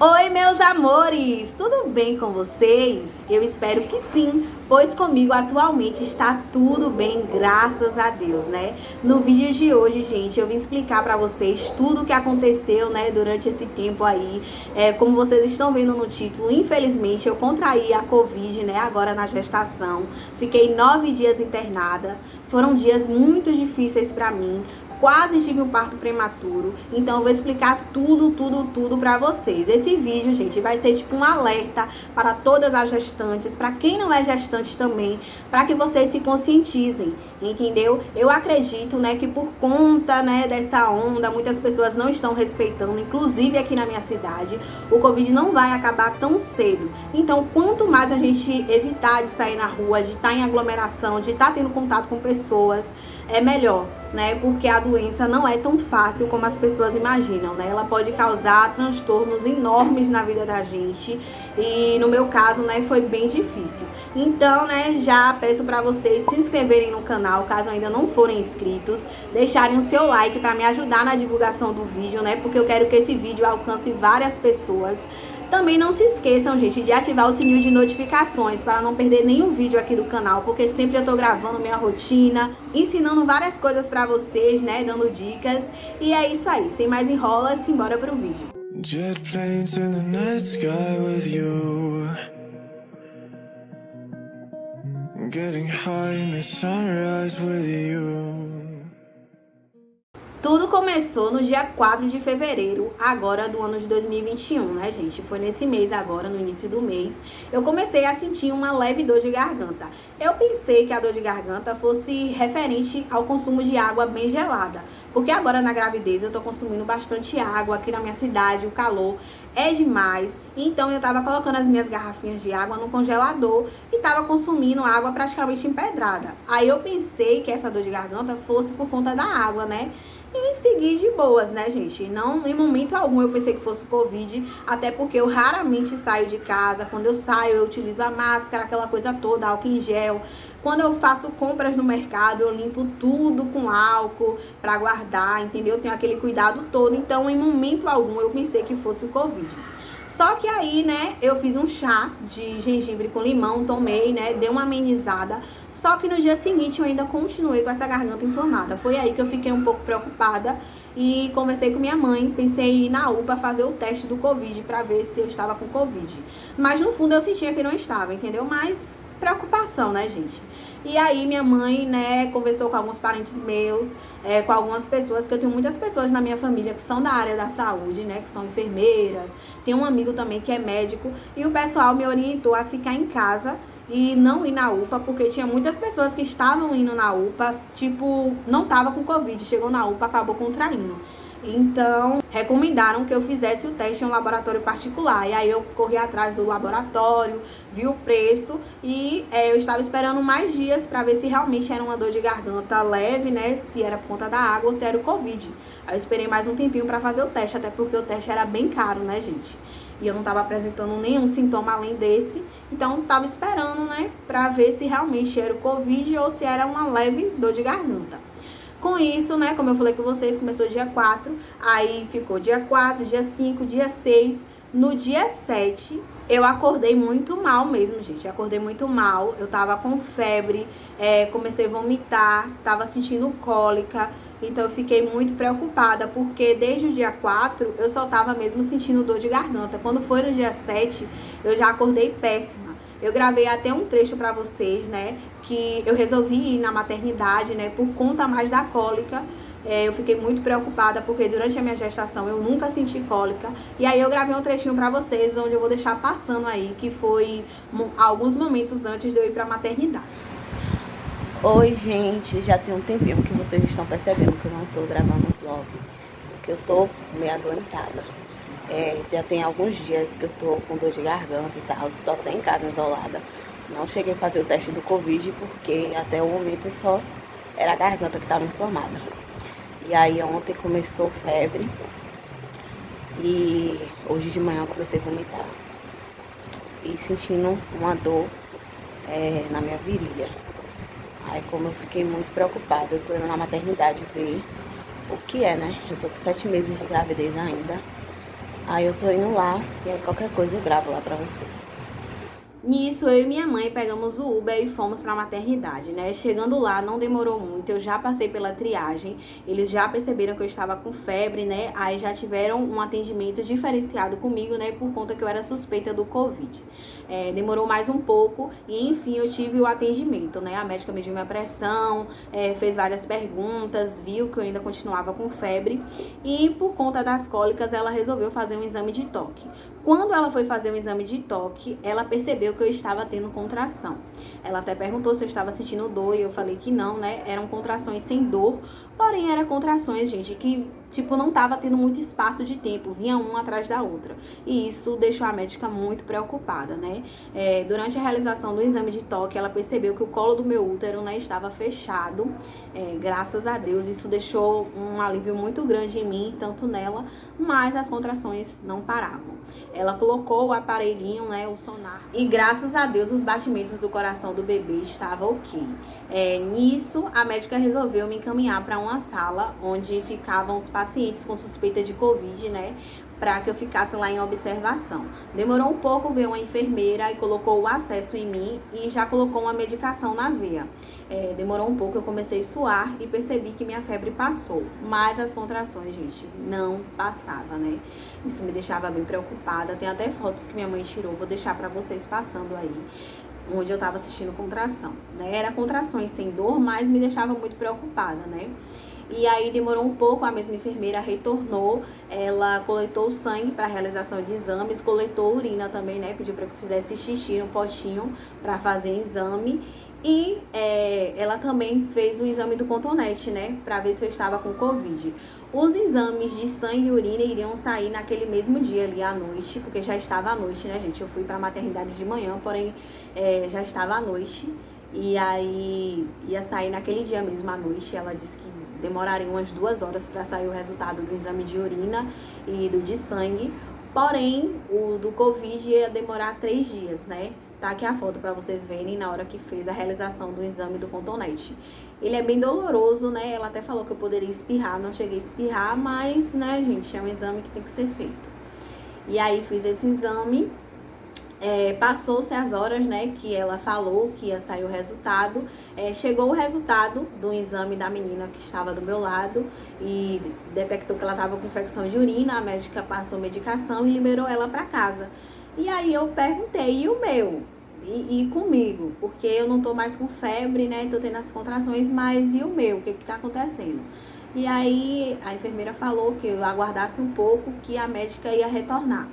Oi, meus amores! Tudo bem com vocês? Eu espero que sim, pois comigo atualmente está tudo bem, graças a Deus, né? No vídeo de hoje, gente, eu vim explicar pra vocês tudo o que aconteceu, né, durante esse tempo aí. Como vocês estão vendo no título, infelizmente eu contraí a Covid, né, agora na gestação. Fiquei 9 dias internada. Foram dias muito difíceis pra mim. Quase tive um parto prematuro, então eu vou explicar tudo pra vocês. Esse vídeo, gente, vai ser tipo um alerta para todas as gestantes, para quem não é gestante também, para que vocês se conscientizem, entendeu? Eu acredito, né, que por conta, né, dessa onda, muitas pessoas não estão respeitando, inclusive aqui na minha cidade, o Covid não vai acabar tão cedo. Então, quanto mais a gente evitar de sair na rua, de estar em aglomeração, de estar tendo contato com pessoas, é melhor, né? Porque a doença não é tão fácil como as pessoas imaginam, né? Ela pode causar transtornos enormes na vida da gente e no meu caso, né, foi bem difícil. Então, né, já peço para vocês se inscreverem no canal, caso ainda não forem inscritos, deixarem o seu like para me ajudar na divulgação do vídeo, né? Porque eu quero que esse vídeo alcance várias pessoas. Também não se esqueçam, gente, de ativar o sininho de notificações para não perder nenhum vídeo aqui do canal, porque sempre eu tô gravando minha rotina, ensinando várias coisas pra vocês, né, dando dicas. E é isso aí, sem mais enrolas, simbora pro vídeo. Jet planes in the night sky with you, getting high in the sunrise with you. Tudo começou no dia 4 de fevereiro, agora do ano de 2021, né, gente? Foi nesse mês agora, no início do mês, eu comecei a sentir uma leve dor de garganta. Eu pensei que a dor de garganta fosse referente ao consumo de água bem gelada, porque agora na gravidez eu tô consumindo bastante água aqui na minha cidade, o calor é demais. Então eu tava colocando as minhas garrafinhas de água no congelador e tava consumindo água praticamente empedrada. Aí eu pensei que essa dor de garganta fosse por conta da água, né? E segui de boas, né, gente? Não, em momento algum eu pensei que fosse Covid, até porque eu raramente saio de casa. Quando eu saio, eu utilizo a máscara, aquela coisa toda, álcool em gel. Quando eu faço compras no mercado, eu limpo tudo com álcool pra guardar, entendeu? Eu tenho aquele cuidado todo. Então, em momento algum, eu pensei que fosse o Covid. Só que aí, né, eu fiz um chá de gengibre com limão, tomei, né, dei uma amenizada. Só que no dia seguinte eu ainda continuei com essa garganta inflamada. Foi aí que eu fiquei um pouco preocupada e conversei com minha mãe. Pensei em ir na UPA fazer o teste do Covid pra ver se eu estava com Covid. Mas no fundo eu sentia que não estava, entendeu? Mas preocupação, né, gente? E aí minha mãe, né, conversou com alguns parentes meus, com algumas pessoas, que eu tenho muitas pessoas na minha família que são da área da saúde, né, que são enfermeiras. Tem um amigo também que é médico e o pessoal me orientou a ficar em casa e não ir na UPA, porque tinha muitas pessoas que estavam indo na UPA, tipo, não tava com Covid, chegou na UPA, acabou contraindo. Então, recomendaram que eu fizesse o teste em um laboratório particular. E aí eu corri atrás do laboratório, vi o preço e eu estava esperando mais dias para ver se realmente era uma dor de garganta leve, né? Se era por conta da água ou se era o Covid. Aí eu esperei mais um tempinho para fazer o teste, até porque o teste era bem caro, né, gente? E eu não estava apresentando nenhum sintoma além desse. Então, estava esperando, né, para ver se realmente era o Covid ou se era uma leve dor de garganta. Com isso, né, como eu falei com vocês, começou dia 4, aí ficou dia 4, dia 5, dia 6. No dia 7, eu acordei muito mal mesmo, gente. Acordei muito mal, eu tava com febre, comecei a vomitar, tava sentindo cólica. Então eu fiquei muito preocupada, porque desde o dia 4 eu só tava mesmo sentindo dor de garganta. Quando foi no dia 7, eu já acordei péssima. Eu gravei até um trecho pra vocês, né, que eu resolvi ir na maternidade, né, por conta mais da cólica. Eu fiquei muito preocupada, porque durante a minha gestação eu nunca senti cólica. E aí eu gravei um trechinho pra vocês, onde eu vou deixar passando aí, que foi alguns momentos antes de eu ir pra maternidade. Oi, gente, já tem um tempinho que vocês estão percebendo que eu não tô gravando um vlog, porque eu tô meio adoentada. Já tem alguns dias que eu tô com dor de garganta e tal, estou até em casa isolada. Não cheguei a fazer o teste do Covid, porque até o momento só era a garganta que estava inflamada. E aí ontem começou febre e hoje de manhã eu comecei a vomitar. E sentindo uma dor na minha virilha. Aí como eu fiquei muito preocupada, eu tô indo na maternidade ver o que é, né? Eu tô com 7 meses de gravidez ainda. Aí eu tô indo lá e aí qualquer coisa eu gravo lá pra vocês. Nisso, eu e minha mãe pegamos o Uber e fomos para a maternidade, né? Chegando lá, não demorou muito, eu já passei pela triagem, eles já perceberam que eu estava com febre, né? Aí já tiveram um atendimento diferenciado comigo, né? Por conta que eu era suspeita do Covid. Demorou mais um pouco e, enfim, eu tive o atendimento, né? A médica mediu minha pressão, fez várias perguntas, viu que eu ainda continuava com febre e, por conta das cólicas, ela resolveu fazer um exame de toque. Quando ela foi fazer um exame de toque, ela percebeu que eu estava tendo contração. Ela até perguntou se eu estava sentindo dor e eu falei que não, né? Eram contrações sem dor, porém eram contrações, gente, que tipo não estava tendo muito espaço de tempo, vinha uma atrás da outra. E isso deixou a médica muito preocupada, né? Durante a realização do exame de toque, ela percebeu que o colo do meu útero, né, estava fechado. Graças a Deus, isso deixou um alívio muito grande em mim, tanto nela, mas as contrações não paravam. Ela colocou o aparelhinho, né, o sonar, e graças a Deus os batimentos do coração do bebê estavam ok. Nisso, a médica resolveu me encaminhar para uma sala onde ficavam os pacientes com suspeita de Covid, né, para que eu ficasse lá em observação. Demorou um pouco, veio uma enfermeira e colocou o acesso em mim e já colocou uma medicação na veia. Demorou um pouco, eu comecei a suar e percebi que minha febre passou, mas as contrações, gente, não passavam, né? Isso me deixava bem preocupada. Tem até fotos que minha mãe tirou, vou deixar pra vocês passando aí, onde eu tava assistindo contração, né? Era contrações sem dor, mas me deixava muito preocupada, né? E aí demorou um pouco, a mesma enfermeira retornou, ela coletou o sangue para realização de exames, coletou urina também, né? Pediu para que eu fizesse xixi no potinho para fazer exame. E ela também fez o exame do cotonete, né? Para ver se eu estava com Covid. Os exames de sangue e urina iriam sair naquele mesmo dia ali à noite, porque já estava à noite, né, gente? Eu fui para a maternidade de manhã, porém já estava à noite. E aí ia sair naquele dia mesmo à noite. Ela disse que demoraria umas 2 horas para sair o resultado do exame de urina e do de sangue. Porém, o do Covid ia demorar 3 dias, né? Tá aqui a foto para vocês verem na hora que fez a realização do exame do cotonete. Ele é bem doloroso, né? Ela até falou que eu poderia espirrar, não cheguei a espirrar, mas, né, gente, é um exame que tem que ser feito. E aí fiz esse exame. Passou-se as horas, né, que ela falou que ia sair o resultado. Chegou o resultado do exame da menina que estava do meu lado e detectou que ela estava com infecção de urina. A médica passou medicação e liberou ela para casa. E aí eu perguntei, e o meu? E comigo? Porque eu não tô mais com febre, né, tô tendo as contrações, mas e o meu? O que que tá acontecendo? E aí a enfermeira falou que eu aguardasse um pouco, que a médica ia retornar.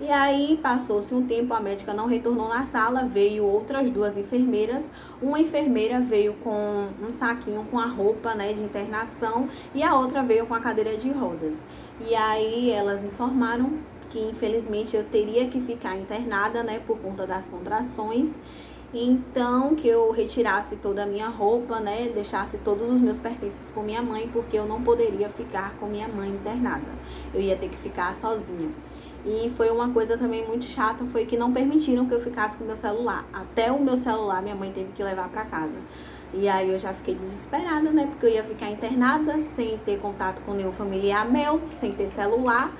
E aí passou-se um tempo, a médica não retornou na sala, veio outras 2 enfermeiras. Uma enfermeira veio com um saquinho com a roupa, né, de internação e a outra veio com a cadeira de rodas. E aí elas informaram que infelizmente eu teria que ficar internada, né, por conta das contrações. Então, que eu retirasse toda a minha roupa, né, deixasse todos os meus pertences com minha mãe, porque eu não poderia ficar com minha mãe internada. Eu ia ter que ficar sozinha. E foi uma coisa também muito chata, foi que não permitiram que eu ficasse com o meu celular. Até o meu celular minha mãe teve que levar pra casa. E aí eu já fiquei desesperada, né, porque eu ia ficar internada, sem ter contato com nenhum familiar meu, sem ter celular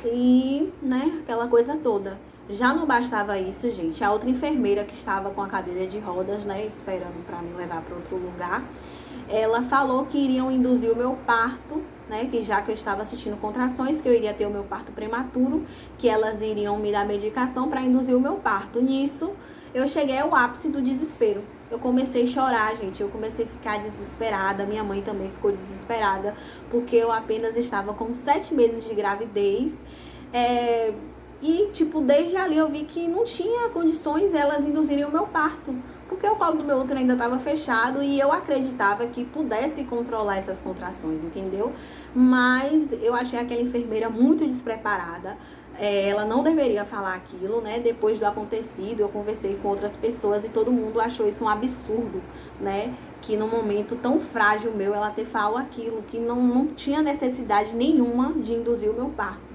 e, né, aquela coisa toda. Já não bastava isso, gente, a outra enfermeira que estava com a cadeira de rodas, né, esperando pra me levar para outro lugar, ela falou que iriam induzir o meu parto, né, que já que eu estava assistindo contrações, que eu iria ter o meu parto prematuro, que elas iriam me dar medicação para induzir o meu parto. Nisso, eu cheguei ao ápice do desespero. Eu comecei a chorar, gente, eu comecei a ficar desesperada, minha mãe também ficou desesperada, porque eu apenas estava com 7 meses de gravidez, e, tipo, desde ali eu vi que não tinha condições elas induzirem o meu parto, porque o colo do meu útero ainda estava fechado e eu acreditava que pudesse controlar essas contrações, entendeu? Mas eu achei aquela enfermeira muito despreparada. Ela não deveria falar aquilo, né? Depois do acontecido, eu conversei com outras pessoas e todo mundo achou isso um absurdo, né? Que num momento tão frágil meu, ela ter falado aquilo, que não tinha necessidade nenhuma de induzir o meu parto.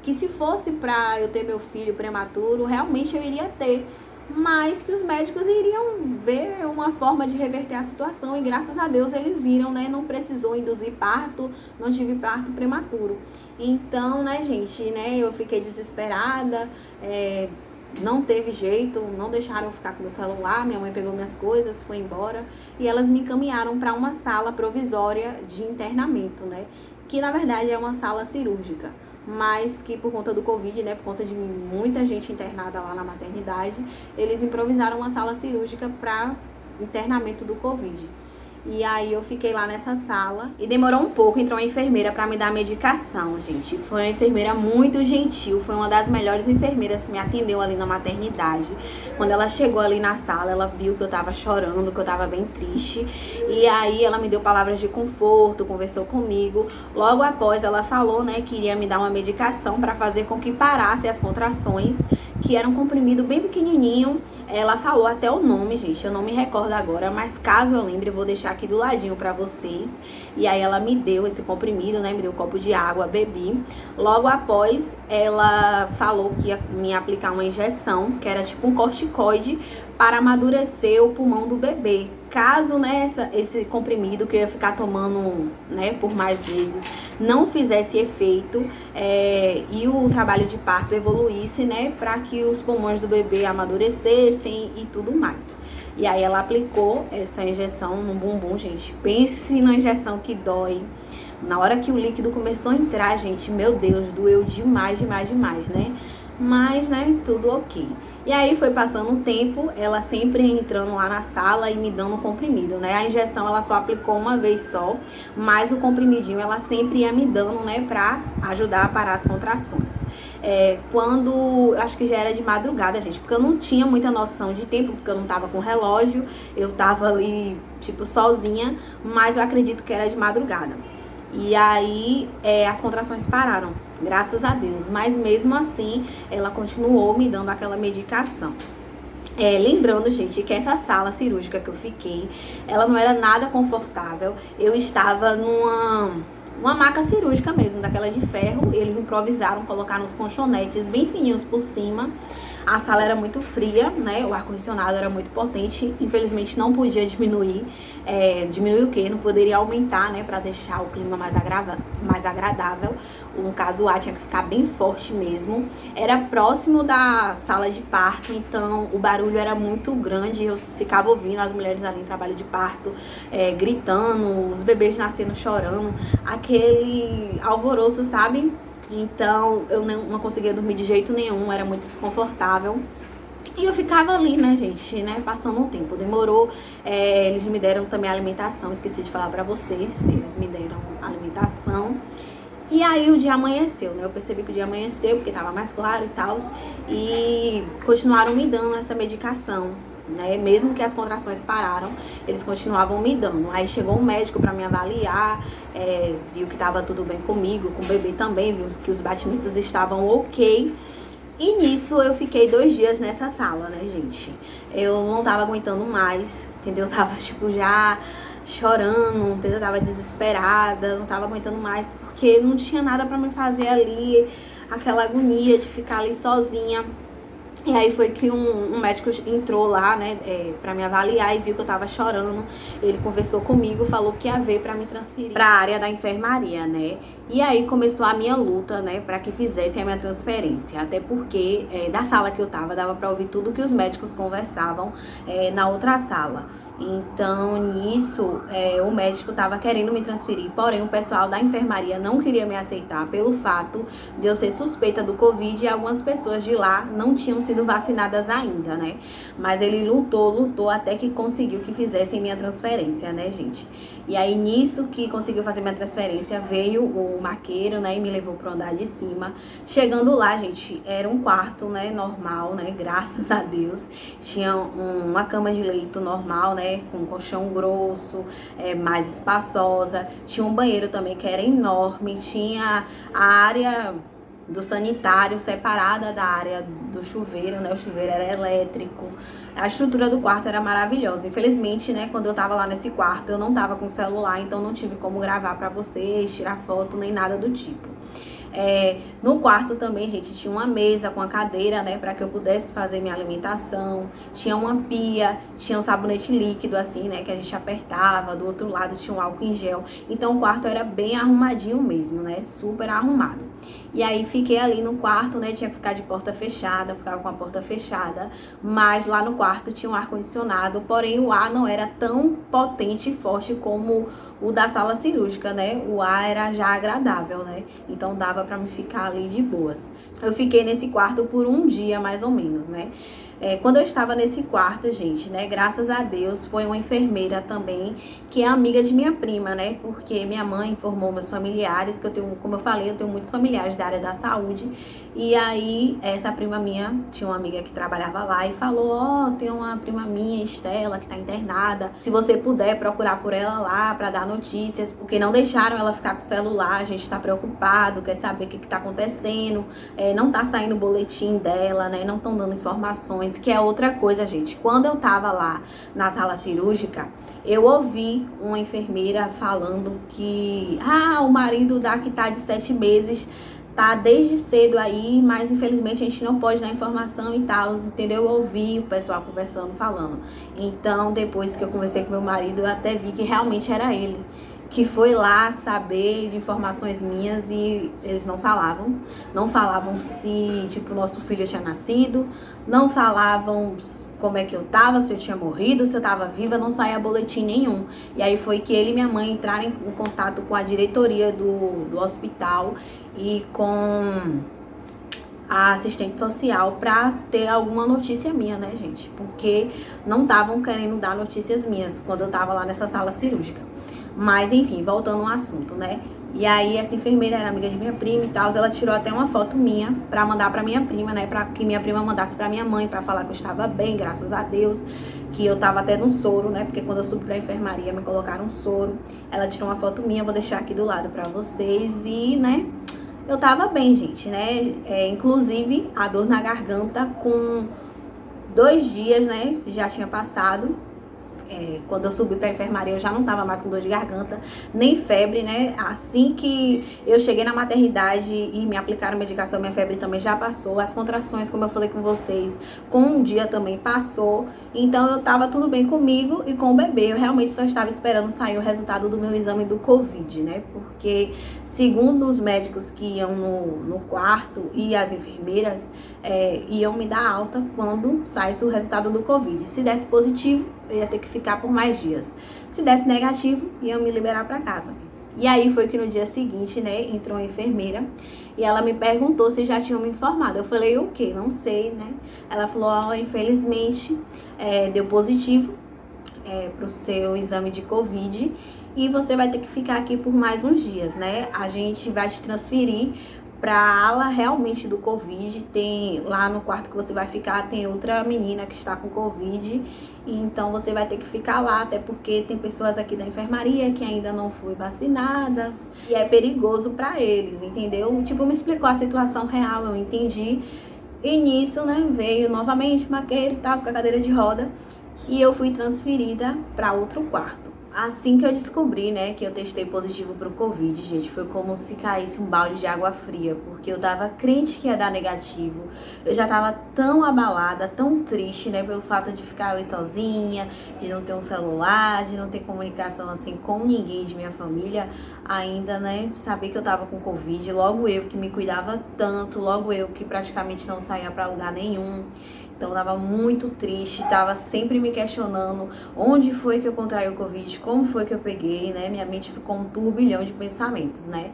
Que se fosse pra eu ter meu filho prematuro, realmente eu iria ter, mas que os médicos iriam ver uma forma de reverter a situação e graças a Deus eles viram, né? Não precisou induzir parto, não tive parto prematuro. Então, né, gente, né, eu fiquei desesperada, não teve jeito, não deixaram eu ficar com meu celular, minha mãe pegou minhas coisas, foi embora, e elas me encaminharam para uma sala provisória de internamento, né, que na verdade é uma sala cirúrgica, mas que por conta do Covid, né, por conta de muita gente internada lá na maternidade, eles improvisaram uma sala cirúrgica para internamento do Covid. E aí eu fiquei lá nessa sala e demorou um pouco, entrou uma enfermeira pra me dar medicação, gente. Foi uma enfermeira muito gentil, foi uma das melhores enfermeiras que me atendeu ali na maternidade. Quando ela chegou ali na sala, ela viu que eu tava chorando, que eu tava bem triste. E aí ela me deu palavras de conforto, conversou comigo. Logo após ela falou, né, que iria me dar uma medicação pra fazer com que parasse as contrações, que era um comprimido bem pequenininho. Ela falou até o nome, gente, eu não me recordo agora, mas caso eu lembre, eu vou deixar aqui do ladinho pra vocês. E aí ela me deu esse comprimido, né, me deu um copo de água, bebi. Logo após, ela falou que ia me aplicar uma injeção, que era tipo um corticoide, para amadurecer o pulmão do bebê. Caso, né, esse comprimido que eu ia ficar tomando, né, por mais vezes, não fizesse efeito e o trabalho de parto evoluísse, né, para que os pulmões do bebê amadurecessem e tudo mais. E aí ela aplicou essa injeção no bumbum, gente. Pense na injeção que dói. Na hora que o líquido começou a entrar, gente, meu Deus, doeu demais, demais, demais, né? Mas, né, tudo ok. E aí foi passando um tempo, ela sempre entrando lá na sala e me dando um comprimido, né? A injeção ela só aplicou uma vez só, mas o comprimidinho ela sempre ia me dando, né, pra ajudar a parar as contrações. Quando, acho que já era de madrugada, gente, porque eu não tinha muita noção de tempo, porque eu não tava com relógio, eu tava ali, tipo, sozinha, mas eu acredito que era de madrugada. E aí as contrações pararam, graças a Deus. Mas mesmo assim, ela continuou me dando aquela medicação. Lembrando, gente, que essa sala cirúrgica que eu fiquei, ela não era nada confortável. Eu estava uma maca cirúrgica mesmo, daquela de ferro. Eles improvisaram, colocaram os colchonetes bem fininhos por cima. A sala era muito fria, né? O ar-condicionado era muito potente. Infelizmente não podia diminuir. Diminuir o quê? Não poderia aumentar, né? Pra deixar o clima mais agradável. No caso, o ar tinha que ficar bem forte mesmo. Era próximo da sala de parto, então o barulho era muito grande. Eu ficava ouvindo as mulheres ali em trabalho de parto, gritando, os bebês nascendo chorando. Aquele alvoroço, sabe? Então, eu não conseguia dormir de jeito nenhum, era muito desconfortável. E eu ficava ali, né, gente, né, passando um tempo. Demorou, eles me deram também alimentação, esqueci de falar pra vocês, eles me deram alimentação. E aí o dia amanheceu, né, eu percebi que o dia amanheceu, porque tava mais claro e tal. E continuaram me dando essa medicação, né, mesmo que as contrações pararam, eles continuavam me dando. Aí chegou um médico pra me avaliar, viu que tava tudo bem comigo, com o bebê também, viu que os batimentos estavam ok. E nisso eu fiquei 2 dias nessa sala, né, gente? Eu não tava aguentando mais, entendeu? Eu tava, tipo, já chorando, entendeu? Eu tava desesperada, não tava aguentando mais, porque não tinha nada pra me fazer ali, aquela agonia de ficar ali sozinha. E aí foi que um médico entrou lá, né, pra me avaliar e viu que eu tava chorando. Ele conversou comigo, falou que ia ver pra me transferir pra área da enfermaria, né. E aí começou a minha luta, né, pra que fizessem a minha transferência. Até porque da sala que eu tava, dava pra ouvir tudo que os médicos conversavam na outra sala. Então, nisso, o médico estava querendo me transferir, porém o pessoal da enfermaria não queria me aceitar pelo fato de eu ser suspeita do Covid e algumas pessoas de lá não tinham sido vacinadas ainda, né? Mas ele lutou até que conseguiu que fizessem minha transferência, né, gente? E aí, nisso que conseguiu fazer minha transferência, veio o maqueiro, né, e me levou pro andar de cima. Chegando lá, gente, era um quarto, né, normal, né, graças a Deus. Tinha uma cama de leito normal, né, com um colchão grosso, mais espaçosa. Tinha um banheiro também que era enorme. Tinha a área do sanitário separada da área do chuveiro, né? O chuveiro era elétrico. A estrutura do quarto era maravilhosa. Infelizmente, né, quando eu tava lá nesse quarto, eu não tava com celular, então não tive como gravar pra vocês, tirar foto, nem nada do tipo. No quarto também, gente, tinha uma mesa com a cadeira, né, para que eu pudesse fazer minha alimentação. Tinha uma pia, tinha um sabonete líquido, assim, né, que a gente apertava. Do outro lado tinha um álcool em gel. Então o quarto era bem arrumadinho mesmo, né, super arrumado. E aí fiquei ali no quarto, né, tinha que ficar de porta fechada, eu ficava com a porta fechada, mas lá no quarto tinha um ar-condicionado, porém o ar não era tão potente e forte como o da sala cirúrgica, né, o ar era já agradável, né, então dava pra me ficar ali de boas. Eu fiquei nesse quarto por um dia, mais ou menos, né. Quando eu estava nesse quarto, gente, né, graças a Deus, foi uma enfermeira também, que é amiga de minha prima, né, porque minha mãe informou meus familiares, que eu tenho, como eu falei, eu tenho muitos familiares da área da saúde, e aí essa prima minha, tinha uma amiga que trabalhava lá e falou, ó, tem uma prima minha, Estela, que tá internada, se você puder procurar por ela lá pra dar notícias, porque não deixaram ela ficar com o celular, a gente tá preocupado, quer saber o que tá acontecendo, não tá saindo o boletim dela, né, não estão dando informações, que é outra coisa, gente. Quando eu tava lá na sala cirúrgica, eu ouvi uma enfermeira falando que o marido da que tá de 7 meses tá desde cedo aí, mas infelizmente a gente não pode dar informação e tal, entendeu? Eu ouvi o pessoal conversando, falando. Então, depois que eu conversei com meu marido, eu até vi que realmente era ele que foi lá saber de informações minhas e eles não falavam se, tipo, nosso filho tinha nascido, não falavam como é que eu tava, se eu tinha morrido, se eu tava viva, não saía boletim nenhum. E aí foi que ele e minha mãe entraram em contato com a diretoria do hospital e com a assistente social pra ter alguma notícia minha, né, gente? Porque não estavam querendo dar notícias minhas quando eu tava lá nessa sala cirúrgica. Mas, enfim, voltando ao assunto, né? E aí, essa enfermeira era amiga de minha prima e tal, ela tirou até uma foto minha pra mandar pra minha prima, né? Pra que minha prima mandasse pra minha mãe, pra falar que eu estava bem, graças a Deus. Que eu tava até no soro, né? Porque quando eu subi pra enfermaria, me colocaram um soro. Ela tirou uma foto minha, vou deixar aqui do lado pra vocês. E, né, eu tava bem, gente, né? Inclusive, a dor na garganta com 2 dias, né? Já tinha passado. Quando eu subi pra enfermaria, eu já não tava mais com dor de garganta, nem febre, né? Assim que eu cheguei na maternidade e me aplicaram medicação, minha febre também já passou. As contrações, como eu falei com vocês, com um dia também passou. Então eu tava tudo bem comigo e com o bebê. Eu realmente só estava esperando sair o resultado do meu exame do Covid, né? Porque, segundo os médicos que iam no quarto e as enfermeiras, iam me dar alta quando saísse o resultado do Covid. Se desse positivo, eu ia ter que ficar por mais dias. Se desse negativo, iam me liberar para casa. E aí foi que no dia seguinte, né, entrou uma enfermeira e ela me perguntou se já tinham me informado. Eu falei, o quê? Não sei, né? Ela falou, infelizmente, deu positivo pro seu exame de Covid e você vai ter que ficar aqui por mais uns dias, né? A gente vai te transferir pra ala realmente do Covid. Tem lá no quarto que você vai ficar, tem outra menina que está com Covid, e então você vai ter que ficar lá, até porque tem pessoas aqui da enfermaria que ainda não foram vacinadas e é perigoso pra eles, entendeu? Tipo, me explicou a situação real, eu entendi. E nisso, né, veio novamente maqueiro e tal, com a cadeira de roda, e eu fui transferida pra outro quarto. Assim que eu descobri, né, que eu testei positivo pro Covid, gente, foi como se caísse um balde de água fria, porque eu tava crente que ia dar negativo. Eu já tava tão abalada, tão triste, né, pelo fato de ficar ali sozinha, de não ter um celular, de não ter comunicação, assim, com ninguém de minha família ainda, né, saber que eu tava com Covid, logo eu que me cuidava tanto, logo eu que praticamente não saía pra lugar nenhum. Então eu tava muito triste, tava sempre me questionando onde foi que eu contraí o Covid, como foi que eu peguei, né? Minha mente ficou um turbilhão de pensamentos, né?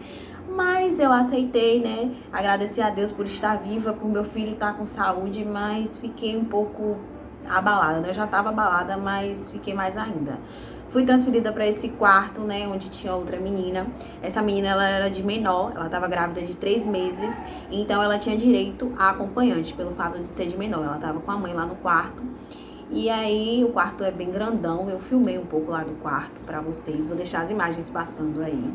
Mas eu aceitei, né? Agradecer a Deus por estar viva, por meu filho estar com saúde, mas fiquei um pouco abalada, né? Eu já tava abalada, mas fiquei mais ainda. Fui transferida para esse quarto, né, onde tinha outra menina. Essa menina, ela era de menor, ela estava grávida de 3 meses, então ela tinha direito a acompanhante, pelo fato de ser de menor. Ela estava com a mãe lá no quarto. E aí, o quarto é bem grandão, eu filmei um pouco lá do quarto para vocês, vou deixar as imagens passando aí.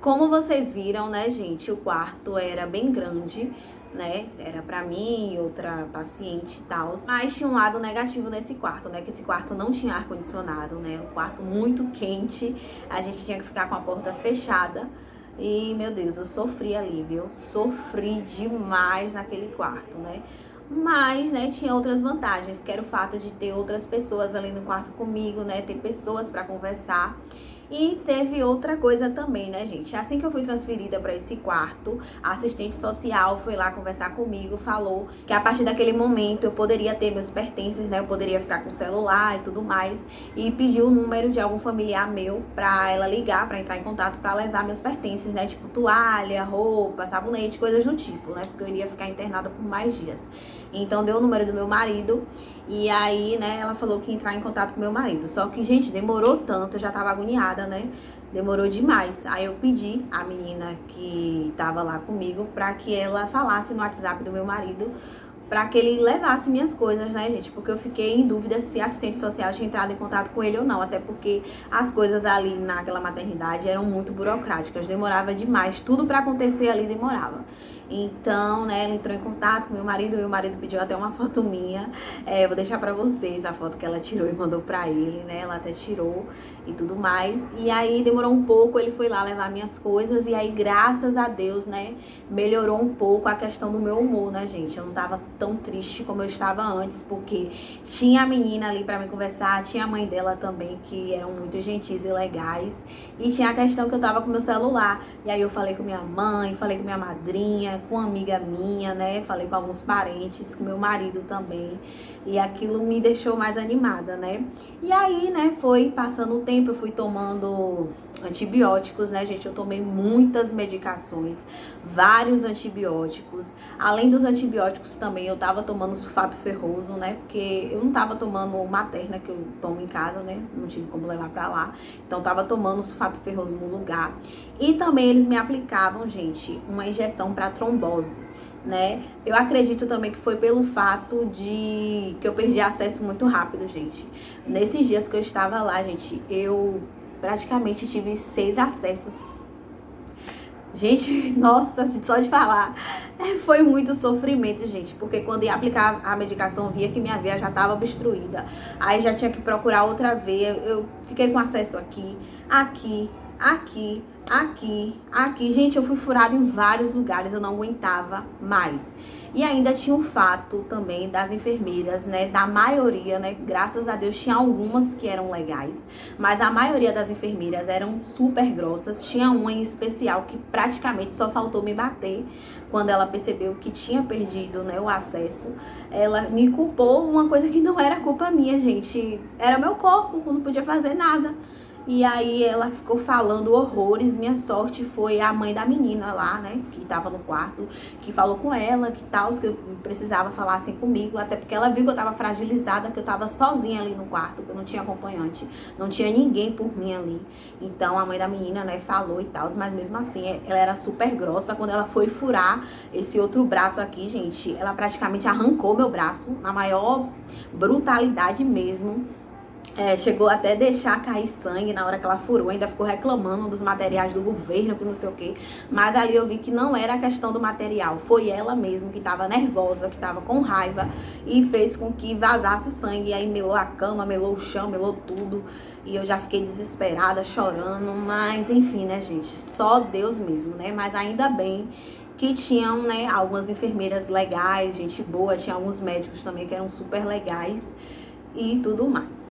como vocês viram, né, gente, o quarto era bem grande, né, era pra mim e outra paciente e tal, mas tinha um lado negativo nesse quarto, né, que esse quarto não tinha ar-condicionado, né, um quarto muito quente, a gente tinha que ficar com a porta fechada e, meu Deus, eu sofri ali, viu, sofri demais naquele quarto, né. Mas, né, tinha outras vantagens, que era o fato de ter outras pessoas ali no quarto comigo, né, ter pessoas pra conversar. E teve outra coisa também, né, gente? Assim que eu fui transferida para esse quarto, a assistente social foi lá conversar comigo, falou que a partir daquele momento eu poderia ter meus pertences, né? Eu poderia ficar com o celular e tudo mais. E pediu o número de algum familiar meu pra ela ligar, pra entrar em contato, pra levar meus pertences, né? Tipo toalha, roupa, sabonete, coisas do tipo, né? Porque eu iria ficar internada por mais dias. Então deu o número do meu marido. E aí, né, ela falou que ia entrar em contato com meu marido. Só que, gente, demorou tanto, eu já tava agoniada, né? Demorou demais. Aí eu pedi a menina que tava lá comigo pra que ela falasse no WhatsApp do meu marido pra que ele levasse minhas coisas, né, gente? Porque eu fiquei em dúvida se a assistente social tinha entrado em contato com ele ou não. Até porque as coisas ali naquela maternidade eram muito burocráticas. Demorava demais. Tudo pra acontecer ali demorava. Então, né, ela entrou em contato com meu marido pediu até uma foto minha. Eu vou deixar pra vocês a foto que ela tirou e mandou pra ele, né? Ela até tirou e tudo mais. E aí demorou um pouco, ele foi lá levar minhas coisas. E aí, graças a Deus, né, melhorou um pouco a questão do meu humor, né, gente? Eu não tava tão triste como eu estava antes, porque tinha a menina ali pra me conversar, tinha a mãe dela também, que eram muito gentis e legais. E tinha a questão que eu tava com meu celular. E aí eu falei com minha mãe, falei com minha madrinha, com uma amiga minha, né? Falei com alguns parentes, com meu marido também. E aquilo me deixou mais animada, né? E aí, né, foi passando o tempo, eu fui tomando antibióticos, né, gente? Eu tomei muitas medicações, vários antibióticos. Além dos antibióticos também, eu tava tomando sulfato ferroso, né? Porque eu não tava tomando materna que eu tomo em casa, né? Não tive como levar pra lá. Então, tava tomando sulfato ferroso no lugar. E também eles me aplicavam, gente, uma injeção pra trombose, né? Eu acredito também que foi pelo fato de que eu perdi acesso muito rápido, gente. Nesses dias que eu estava lá, gente, eu praticamente tive 6 acessos. Gente, nossa, só de falar, foi muito sofrimento, gente, porque quando ia aplicar a medicação, via que minha veia já estava obstruída, aí já tinha que procurar outra veia, eu fiquei com acesso aqui, aqui, aqui, aqui, aqui. Gente, eu fui furada em vários lugares, eu não aguentava mais. E ainda tinha o fato também das enfermeiras, né, da maioria, né, graças a Deus tinha algumas que eram legais, mas a maioria das enfermeiras eram super grossas. Tinha uma em especial que praticamente só faltou me bater quando ela percebeu que tinha perdido, né, o acesso. Ela me culpou uma coisa que não era culpa minha, gente, era meu corpo, eu não podia fazer nada. E aí ela ficou falando horrores. Minha sorte foi a mãe da menina lá, né, que tava no quarto, que falou com ela, que tal, que eu precisava falar assim comigo, até porque ela viu que eu tava fragilizada, que eu tava sozinha ali no quarto, que eu não tinha acompanhante, não tinha ninguém por mim ali. Então a mãe da menina, né, falou e tal, mas mesmo assim ela era super grossa. Quando ela foi furar esse outro braço aqui, gente, ela praticamente arrancou meu braço, na maior brutalidade mesmo. Chegou até deixar cair sangue na hora que ela furou, ainda ficou reclamando dos materiais do governo, que não sei o quê. Mas ali eu vi que não era a questão do material, foi ela mesmo que estava nervosa, que estava com raiva e fez com que vazasse sangue. E aí melou a cama, melou o chão, melou tudo. E eu já fiquei desesperada, chorando, mas enfim, né, gente, só Deus mesmo, né? Mas ainda bem que tinham, né, algumas enfermeiras legais, gente boa, tinha alguns médicos também que eram super legais e tudo mais.